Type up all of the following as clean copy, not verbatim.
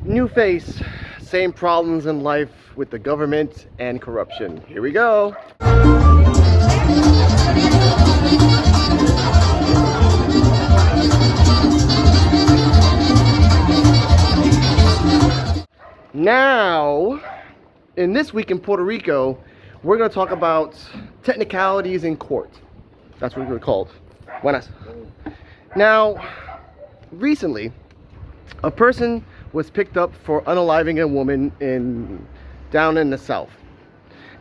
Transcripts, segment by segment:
New face, same problems in life with the government and corruption. Here we go. Now, in this week in Puerto Rico, we're going to talk about technicalities in court. That's what we're called. Buenas. Now, recently, a person was picked up for unaliving a woman down in the south.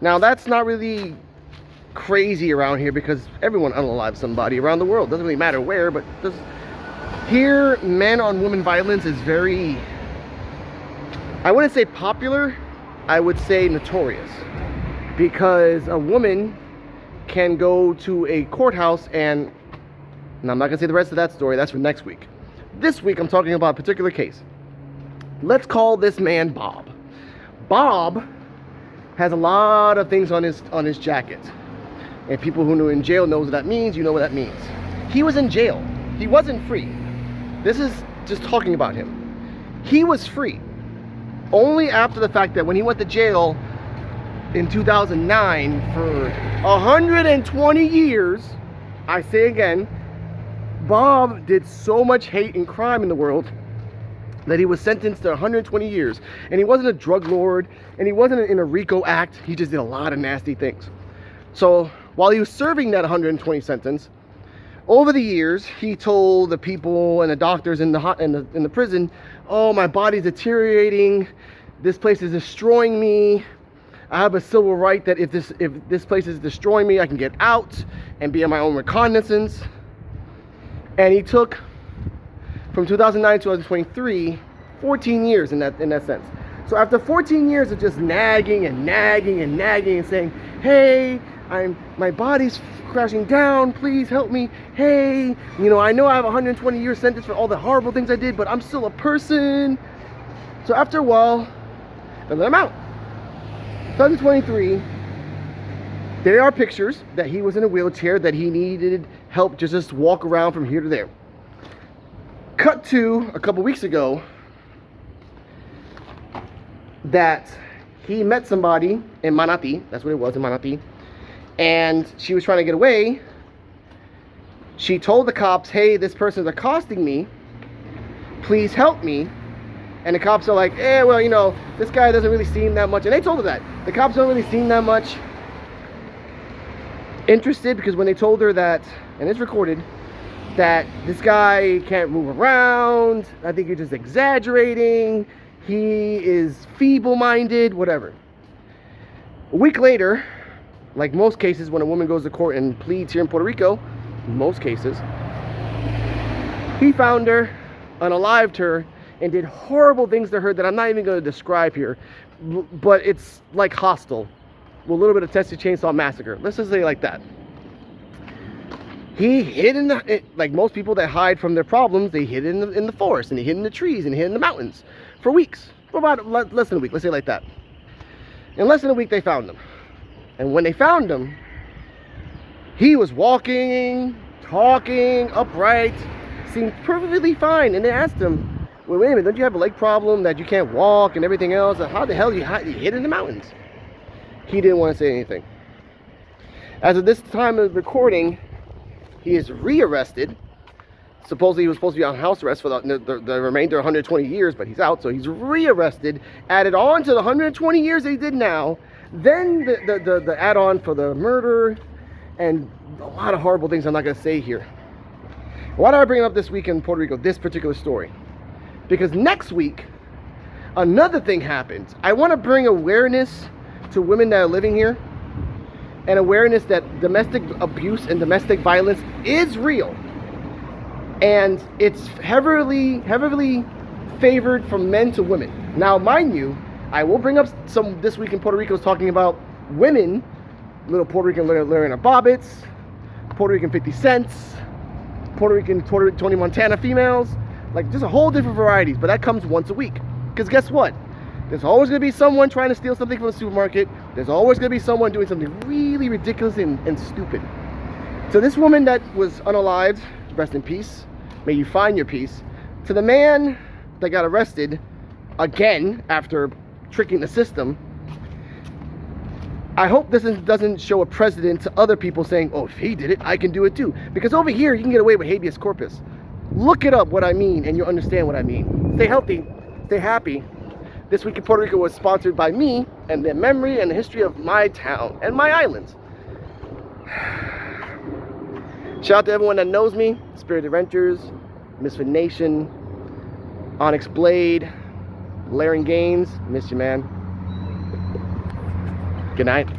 Now, that's not really crazy around here because everyone unalives somebody around the world. Doesn't really matter where, but here, men on women violence is very, I wouldn't say popular, I would say notorious, because a woman can go to a courthouse and I'm not gonna say the rest of that story, that's for next week. This week I'm talking about a particular case. Let's call this man Bob. Bob has a lot of things on his jacket. And people who know in jail knows what that means, you know what that means. He was in jail. He wasn't free. This is just talking about him. He was free only after the fact that when he went to jail in 2009 for 120 years, I say again, Bob did so much hate and crime in the world that he was sentenced to 120 years. And he wasn't a drug lord, and he wasn't in a Rico act. He just did a lot of nasty things. So while he was serving that 120 sentence, over the years, he told the people and the doctors in the prison, "Oh, my body's deteriorating. This place is destroying me. I have a civil right that if this place is destroying me, I can get out and be on my own recognizance." And he took, from 2009 to 2023, 14 years in that sense. So after 14 years of just nagging and nagging and nagging and saying, "Hey, my body's crashing down, please help me. Hey, you know, I know I have a 120-year sentence for all the horrible things I did, but I'm still a person." So after a while, they let him out. 2023, there are pictures that he was in a wheelchair, that he needed help to just walk around from here to there. Cut to a couple weeks ago that he met somebody in Manati, that's what it was, in Manati, and she was trying to get away. She told the cops, "Hey, this person is accosting me, please help me." And the cops are like, well, you know, this guy doesn't really seem that much, and they told her that. The cops don't really seem that much interested, because when they told her that, and it's recorded, that this guy can't move around, I think you're just exaggerating, he is feeble-minded, whatever. A week later, like most cases when a woman goes to court and pleads here in Puerto Rico, most cases, he found her, unalived her, and did horrible things to her that I'm not even going to describe here, but it's like Hostel, with a little bit of Texas Chainsaw Massacre. Let's just say it like that. He hid like most people that hide from their problems, they hid in the forest, and he hid in the trees, and he hid in the mountains for weeks, for about less than a week, let's say it like that. In less than a week, they found him. And when they found him, he was walking, talking, upright, seemed perfectly fine. And they asked him, "Well, wait a minute, don't you have a leg problem that you can't walk and everything else? How the hell you hid in the mountains?" He didn't want to say anything. As of this time of recording, he is rearrested. Supposedly he was supposed to be on house arrest for the remainder of 120 years, but he's out, so he's rearrested, added on to the 120 years that he did now, then the add-on for the murder, and a lot of horrible things I'm not going to say here. Why do I bring it up this week in Puerto Rico, this particular story? Because next week, another thing happens. I want to bring awareness to women that are living here, and awareness that domestic abuse and domestic violence is real. And it's heavily favored from men to women. Now, mind you, I will bring up some this week in Puerto Rico is talking about women, little Puerto Rican Lorena Bobbitts, Puerto Rican 50 Cents, Puerto Rican Tony Montana females, like just a whole different varieties, but that comes once a week. Because guess what? There's always going to be someone trying to steal something from the supermarket. There's always going to be someone doing something really ridiculous and stupid. So this woman that was unalived, rest in peace, may you find your peace. To the man that got arrested again after tricking the system. I hope this doesn't show a precedent to other people saying, oh, if he did it, I can do it too. Because over here, you can get away with habeas corpus. Look it up what I mean, and you'll understand what I mean. Stay healthy, stay happy. This Week in Puerto Rico was sponsored by me and the memory and the history of my town and my islands. Shout out to everyone that knows me. Spirited Renters, Misfit Nation, Onyx Blade, Laren Gaines. Miss you, man. Good night.